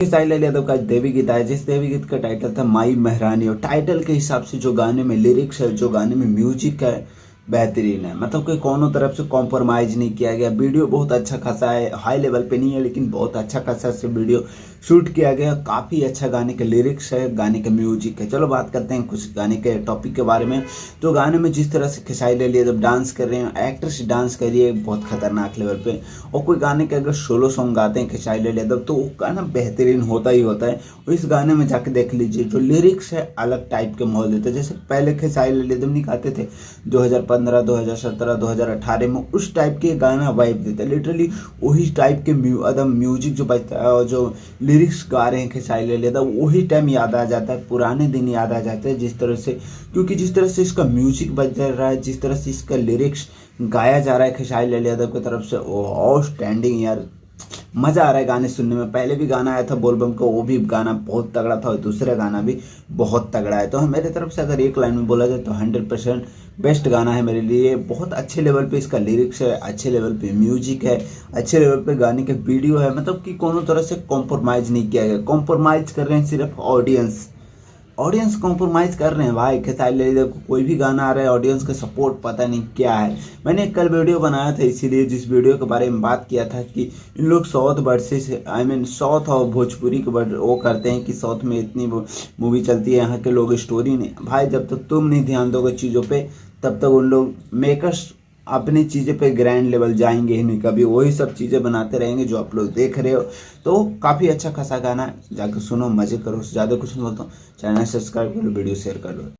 साहिल यादव का देवी गीत आया, जिस देवी गीत का टाइटल था माई महारानी। और टाइटल के हिसाब से जो गाने में लिरिक्स है, जो गाने में म्यूजिक है, बेहतरीन है। मतलब कि कोनो तरफ से कॉम्प्रोमाइज नहीं किया गया। वीडियो बहुत अच्छा खासा है, हाई लेवल पे नहीं है लेकिन बहुत अच्छा खासा से वीडियो शूट किया गया। काफ़ी अच्छा गाने के लिरिक्स है, गाने का म्यूजिक है। चलो बात करते हैं कुछ गाने के टॉपिक के बारे में। तो गाने में जिस तरह से खेसारी लाल यादव डांस कर रहे हैं, एक्ट्रेस डांस कर रही है बहुत खतरनाक लेवल पे। और कोई गाने के अगर सोलो सॉन्ग गाते हैं खेसारी लाल यादव तो वो गाना बेहतरीन होता ही होता है। और इस गाने में जाके देख लीजिए, जो लिरिक्स है अलग टाइप के माहौल देते हैं। जैसे पहले खेसारी लाल यादव नहीं गाते थे 2015, 2017, 2018 में, उस टाइप के गाना वाइब देता है। लिटरली वही टाइप के म्यूजिक जो बजता है और जो लिरिक्स गा रहे हैं खेसारी लाल यादव, वही टाइम याद आ जाता है, पुराने दिन याद आ जाते हैं। जिस तरह से, क्योंकि जिस तरह से इसका म्यूजिक बज रहा है, जिस तरह से इसका लिरिक्स गाया जा रहा है खेसारी लाल यादव की तरफ से, और स्टैंडिंग यार, मज़ा आ रहा है गाने सुनने में। पहले भी गाना आया था बोलबम का, वो भी गाना बहुत तगड़ा था और दूसरा गाना भी बहुत तगड़ा है। तो मेरे तरफ से अगर एक लाइन में बोला जाए तो 100% बेस्ट गाना है मेरे लिए। बहुत अच्छे लेवल पे इसका लिरिक्स है, अच्छे लेवल पे म्यूजिक है, अच्छे लेवल पे गाने के वीडियो है। मतलब कि कोनो तरह से कॉम्प्रोमाइज़ नहीं किया गया। कॉम्प्रोमाइज़ कर रहे हैं सिर्फ ऑडियंस कॉम्प्रोमाइज़ कर रहे हैं भाई। खेसारी लाल यादव को कोई भी गाना आ रहा है, ऑडियंस का सपोर्ट पता नहीं क्या है। मैंने कल वीडियो बनाया था इसीलिए, जिस वीडियो के बारे में बात किया था कि इन लोग साउथ वर्सेस साउथ और भोजपुरी के वो करते हैं कि साउथ में इतनी मूवी चलती है, यहाँ के लोग स्टोरी नहीं। भाई जब तक तुम नहीं ध्यान दोगे चीज़ों पर, तब तक उन लोग मेकर्स अपनी चीज़ें पे ग्रैंड लेवल जाएंगे ही नहीं। कभी वही सब चीज़ें बनाते रहेंगे जो आप लोग देख रहे हो। तो काफ़ी अच्छा खासा गाना है, जाकर सुनो, मज़े करो। ज़्यादा कुछ नहीं बोलता हूँ। चैनल सब्सक्राइब करो, वीडियो शेयर कर दो।